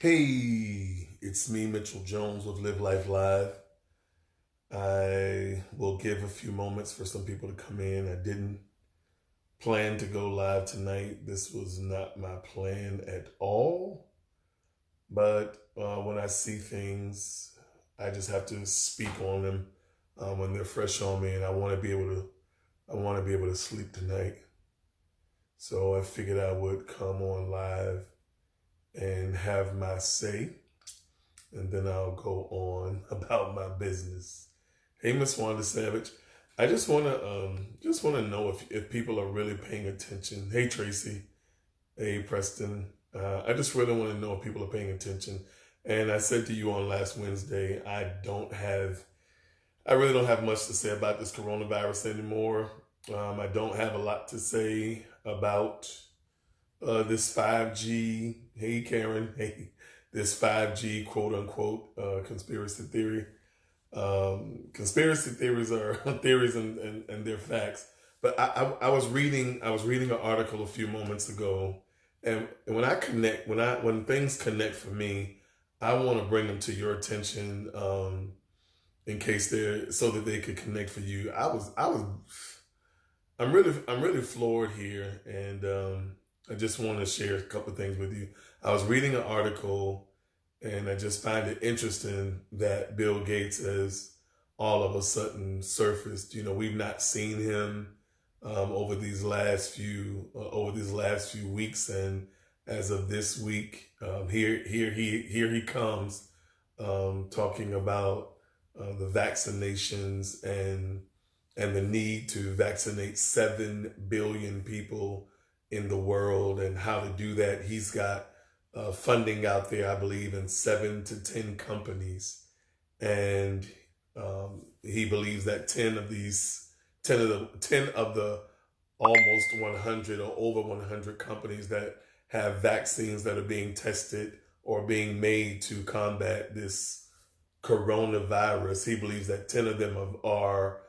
Hey, it's me, Mitchell Jones with Live Life Live. I will give a few moments for some people to come in. I didn't plan to go live tonight. This was not my plan at all. But when I see things, I just have to speak on them when they're fresh on me, and I want to be able to. I want to be able to sleep tonight. So I figured I would come on live and have my say, and then I'll go on about my business. Hey, Miss Wanda Savage, I just wanna know if people are really paying attention. Hey, Tracy. Hey, Preston. I just really want to know if people are paying attention. And I said to you on last Wednesday, I really don't have much to say about this coronavirus anymore. I don't have a lot to say about this 5G. Hey, Karen. Hey, this 5G quote unquote conspiracy theory. Conspiracy theories are theories and they're facts. But I was reading an article a few moments ago, and when things connect for me, I want to bring them to your attention in case they're so that they could connect for you. I'm really floored here, and I just want to share a couple of things with you. I was reading an article, and I just find it interesting that Bill Gates has all of a sudden surfaced. You know, we've not seen him over these last few weeks, and as of this week, here he comes talking about the vaccinations and the need to vaccinate 7 billion people in the world and how to do that. He's got funding out there, I believe, in 7 to 10 companies. And he believes that 10 of the almost 100 or over 100 companies that have vaccines that are being tested or being made to combat this coronavirus, he believes that 10 of them are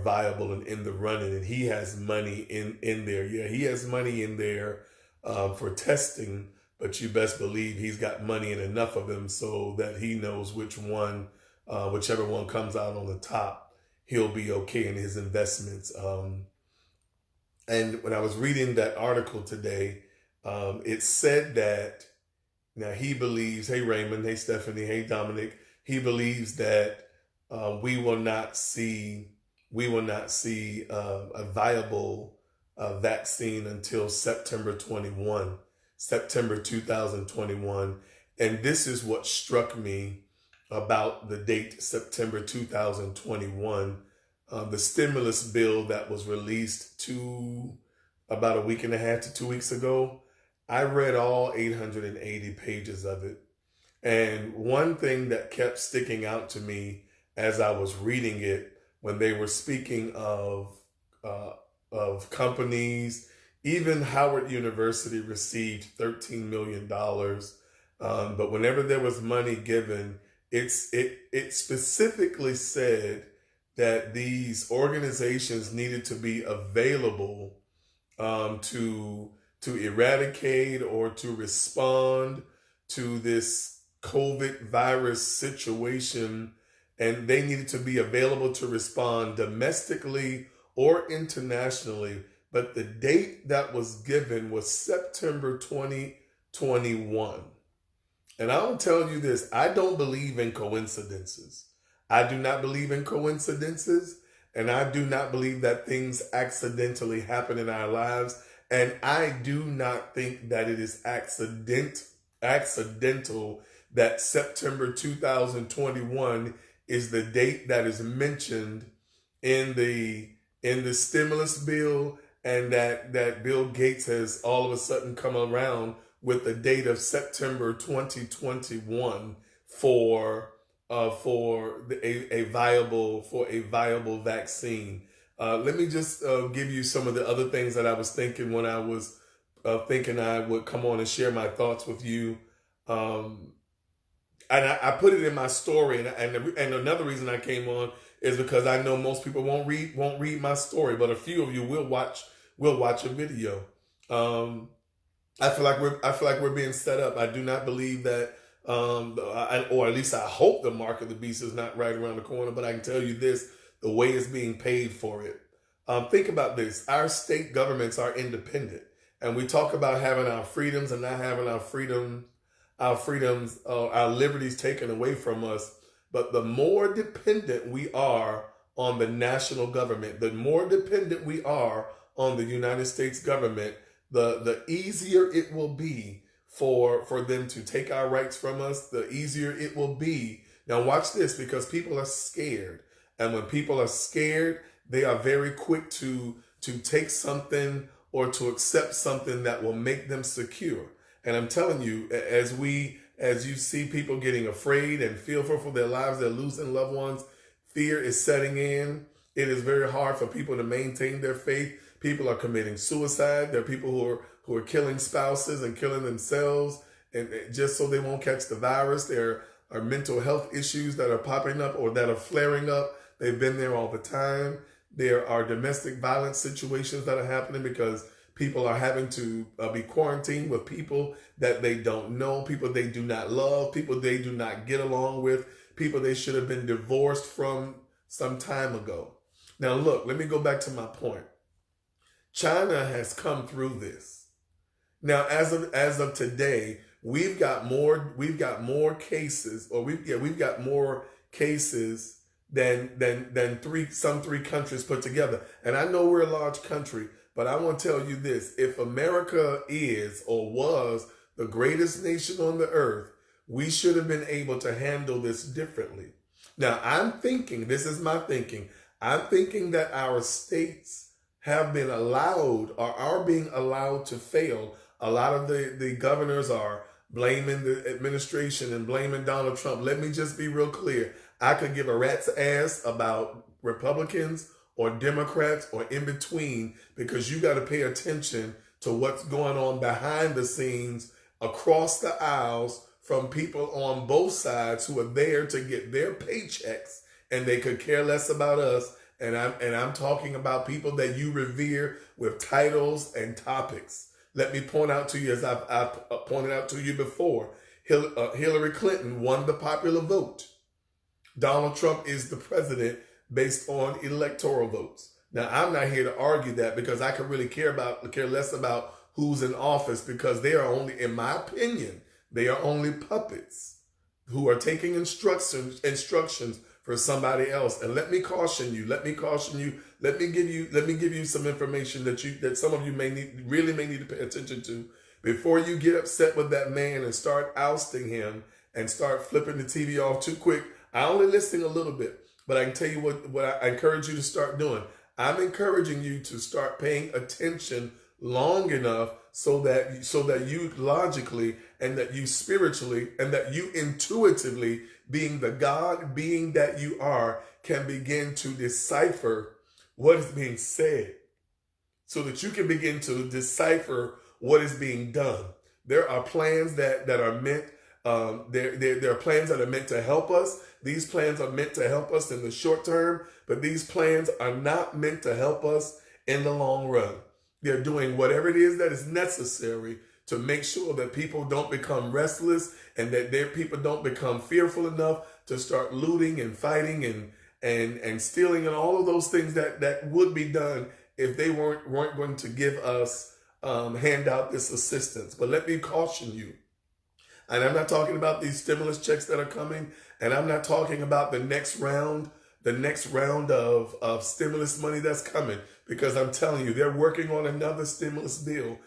viable and in the running, and he has money in there. Yeah, he has money in there for testing, but you best believe he's got money in enough of them so that he knows whichever one comes out on the top, he'll be okay in his investments. And when I was reading that article today, it said that now he believes, hey Raymond, hey Stephanie, hey Dominic, he believes that we will not see a viable vaccine until September 2021. And this is what struck me about the date September 2021. The stimulus bill that was released about a week and a half to 2 weeks ago, I read all 880 pages of it. And one thing that kept sticking out to me as I was reading it, when they were speaking of companies, even Howard University received $13 million. But whenever there was money given, it specifically said that these organizations needed to be available to eradicate or to respond to this COVID virus situation, and they needed to be available to respond domestically or internationally. But the date that was given was September 2021. And I'll tell you this, I don't believe in coincidences. I do not believe in coincidences, and I do not believe that things accidentally happen in our lives. And I do not think that it is accidental that September 2021 is the date that is mentioned in the stimulus bill, and that Bill Gates has all of a sudden come around with the date of September 2021 for a viable vaccine. Let me just give you some of the other things that I was thinking when I was thinking I would come on and share my thoughts with you. And I put it in my story, and another reason I came on is because I know most people won't read my story, but a few of you will watch a video. I feel like we're being set up. I do not believe that or at least I hope the mark of the beast is not right around the corner. But I can tell you this: the way it's being paid for it. Think about this: our state governments are independent, and we talk about having our freedoms and not having our liberties taken away from us. But the more dependent we are on the national government, the more dependent we are on the United States government, the easier it will be for them to take our rights from us, the easier it will be. Now watch this, because people are scared. And when people are scared, they are very quick to take something or to accept something that will make them secure. And I'm telling you, as you see people getting afraid and fearful for their lives, they're losing loved ones, fear is setting in. It is very hard for people to maintain their faith. People are committing suicide. There are people who are killing spouses and killing themselves, and just so they won't catch the virus. There are mental health issues that are popping up or that are flaring up. They've been there all the time. There are domestic violence situations that are happening because people are having to be quarantined with people that they don't know, people they do not love, people they do not get along with, people they should have been divorced from some time ago. Now look, let me go back to my point. China has come through this. Now, as of today, we've got more cases, or we've got more cases than three countries put together. And I know we're a large country, but I want to tell you this: if America is or was the greatest nation on the earth, we should have been able to handle this differently. Now, I'm thinking, this is my thinking, I'm thinking that our states have been allowed or are being allowed to fail. A lot of the governors are blaming the administration and blaming Donald Trump. Let me just be real clear. I could give a rat's ass about Republicans or Democrats or in between, because you got to pay attention to what's going on behind the scenes across the aisles from people on both sides who are there to get their paychecks, and they could care less about us. And I'm talking about people that you revere with titles and topics. Let me point out to you, as I've pointed out to you before, Hillary Clinton won the popular vote. Donald Trump is the president based on electoral votes. Now, I'm not here to argue that, because I could really care less about who's in office, because they are only, in my opinion, they are only puppets who are taking instructions for somebody else. And let me caution you, let me give you some information that some of you may need to pay attention to before you get upset with that man and start ousting him and start flipping the TV off too quick. I only listening a little bit, but I can tell you what I encourage you to start doing. I'm encouraging you to start paying attention long enough so that you logically, and that you spiritually, and that you intuitively, being the God being that you are, can begin to decipher what is being said, so that you can begin to decipher what is being done. There are plans that are meant, there are plans that are meant to help us. These plans are meant to help us in the short term, but these plans are not meant to help us in the long run. They're doing whatever it is that is necessary to make sure that people don't become restless, and that their people don't become fearful enough to start looting and fighting and stealing and all of those things that would be done if they weren't going to give us, hand out this assistance. But let me caution you, and I'm not talking about these stimulus checks that are coming, and I'm not talking about the next round of stimulus money that's coming, because I'm telling you, they're working on another stimulus bill.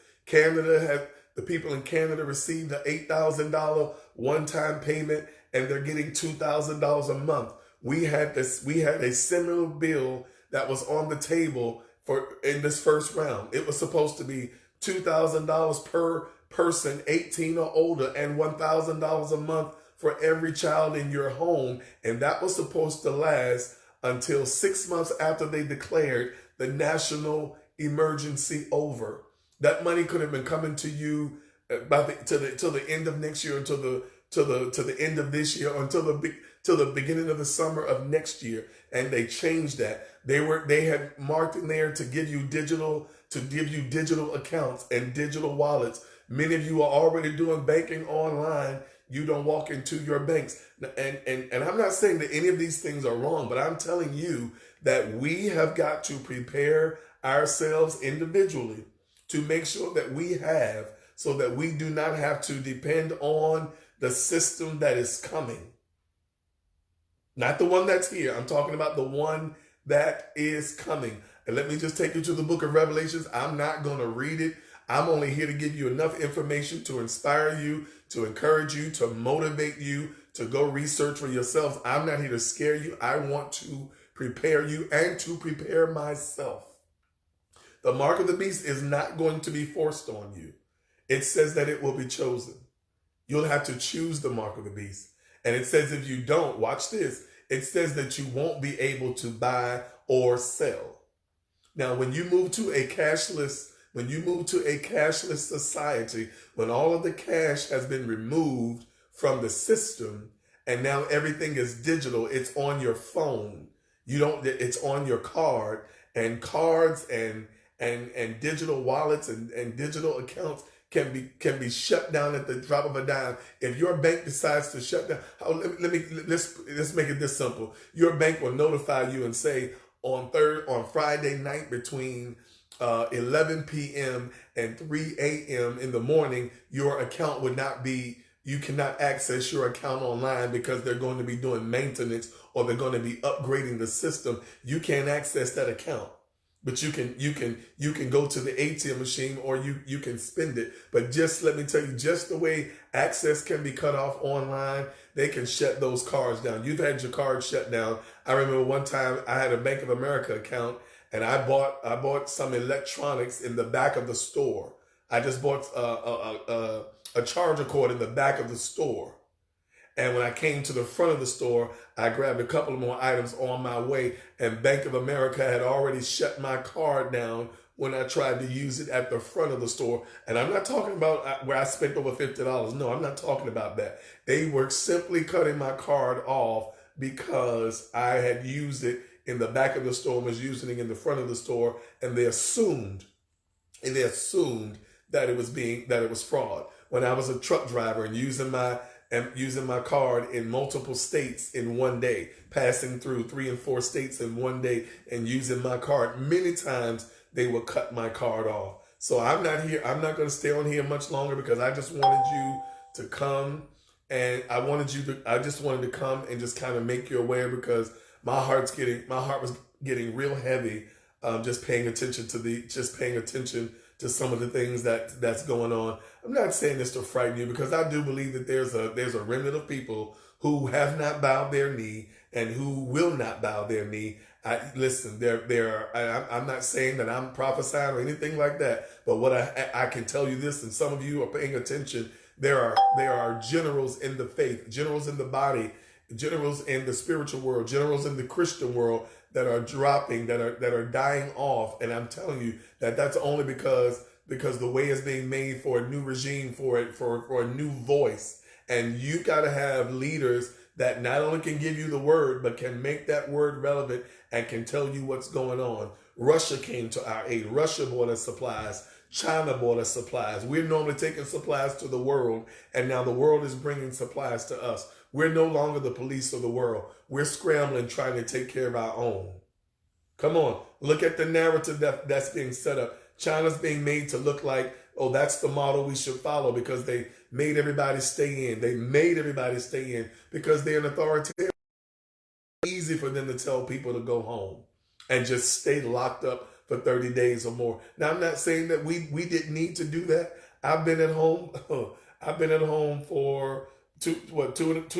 The people in Canada received an $8,000 one-time payment, and they're getting $2,000 a month. We had a similar bill that was on the table in this first round. It was supposed to be $2,000 per person 18 or older, and $1,000 a month for every child in your home. And that was supposed to last until 6 months after they declared the national emergency over. That money could have been coming to you till the end of next year, until the end of this year, until the beginning of the summer of next year. And they changed that. They had marked in there to give you digital accounts and digital wallets. Many of you are already doing banking online. you don't walk into your banks. And I'm not saying that any of these things are wrong, but I'm telling you that we have got to prepare ourselves individually to make sure that we have, so that we do not have to depend on the system that is coming. Not the one that's here. I'm talking about the one that is coming. And let me just take you to the book of Revelations. I'm not going to read it. I'm only here to give you enough information to inspire you, to encourage you, to motivate you, to go research for yourselves. I'm not here to scare you. I want to prepare you and to prepare myself. The mark of the beast is not going to be forced on you. It says that it will be chosen. You'll have to choose the mark of the beast. And it says if you don't, watch this, it says that you won't be able to buy or sell. Now, when you move to a cashless society, when all of the cash has been removed from the system and now everything is digital, it's on your phone. It's on your card, and cards and digital wallets and digital accounts can be shut down at the drop of a dime. If your bank decides to shut down, let's make it this simple. Your bank will notify you and say on Friday night between 11 p.m. and 3 a.m. in the morning, your account would not be, you cannot access your account online because they're going to be doing maintenance or they're going to be upgrading the system. You can't access that account. But you can go to the ATM machine or you can spend it. But just let me tell you, just the way access can be cut off online, they can shut those cards down. You've had your card shut down. I remember one time I had a Bank of America account and I bought some electronics in the back of the store. I just bought a charger cord in the back of the store. And when I came to the front of the store, I grabbed a couple more items on my way, and Bank of America had already shut my card down when I tried to use it at the front of the store. And I'm not talking about where I spent over $50. No, I'm not talking about that. They were simply cutting my card off because I had used it in the back of the store and was using it in the front of the store, and they assumed that it was fraud. When I was a truck driver and using my card in multiple states in one day, passing through 3 and 4 states in one day and using my card, many times they would cut my card off. So I'm not going to stay on here much longer because I just wanted you to come, and I just wanted to come and just kind of make you aware, because my heart was getting real heavy, just paying attention to some of the things that's going on. I'm not saying this to frighten you, because I do believe that there's a remnant of people who have not bowed their knee and who will not bow their knee. I'm not saying that I'm prophesying or anything like that, but what I can tell you this, and some of you are paying attention, there are generals in the faith, generals in the body, generals in the spiritual world, generals in the Christian world that are dropping, that are dying off. And I'm telling you that that's only because the way is being made for a new regime, for a new voice. And you got to have leaders that not only can give you the word, but can make that word relevant and can tell you what's going on. Russia came to our aid. Russia bought us supplies. China bought us supplies. We're normally taking supplies to the world, and now the world is bringing supplies to us. We're no longer the police of the world. We're scrambling, trying to take care of our own. Come on, look at the narrative that's being set up. China's being made to look like, oh, that's the model we should follow, because they made everybody stay in. They made everybody stay in because they're an authoritarian. It's easy for them to tell people to go home and just stay locked up for 30 days or more. Now, I'm not saying that we didn't need to do that. I've been at home. I've been at home for two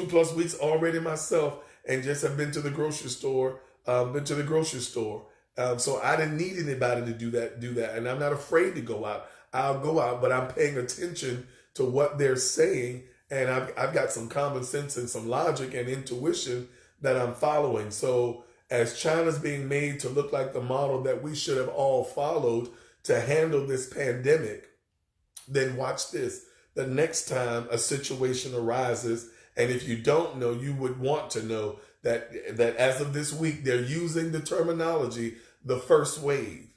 plus weeks already myself, and just have been to the grocery store. So I didn't need anybody to do that. And I'm not afraid to go out. I'll go out, but I'm paying attention to what they're saying. And I've got some common sense and some logic and intuition that I'm following. So as China's being made to look like the model that we should have all followed to handle this pandemic, then watch this. The next time a situation arises, and if you don't know, you would want to know that as of this week, they're using the terminology, the first wave.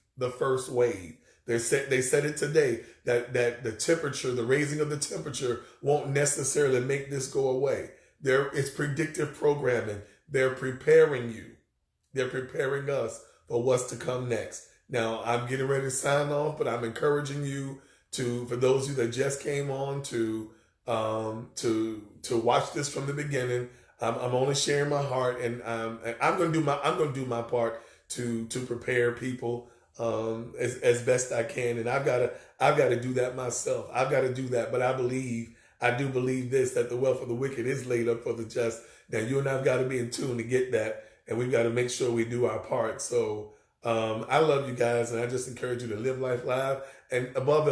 They said it today that the temperature, the raising of the temperature, won't necessarily make this go away. It's predictive programming. They're preparing you. They're preparing us for what's to come next. Now, I'm getting ready to sign off, but I'm encouraging you for those of you that just came on, to watch this from the beginning. I'm only sharing my heart, and I'm going to do my part to prepare people as best I can, and I've got to do that myself. I've got to do that, but I do believe this, that the wealth of the wicked is laid up for the just. Now, you and I've got to be in tune to get that, and we've got to make sure we do our part. So I love you guys, and I just encourage you to live life live, and above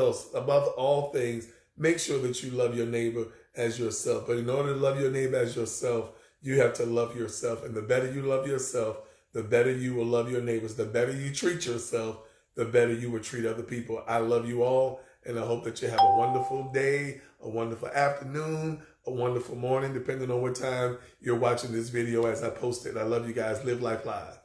all things, make sure that you love your neighbor as yourself. But in order to love your neighbor as yourself, you have to love yourself, and the better you love yourself, the better you will love your neighbors. The better you treat yourself, the better you will treat other people. I love you all, and I hope that you have a wonderful day, a wonderful afternoon, a wonderful morning, depending on what time you're watching this video as I post it. I love you guys. Live life live.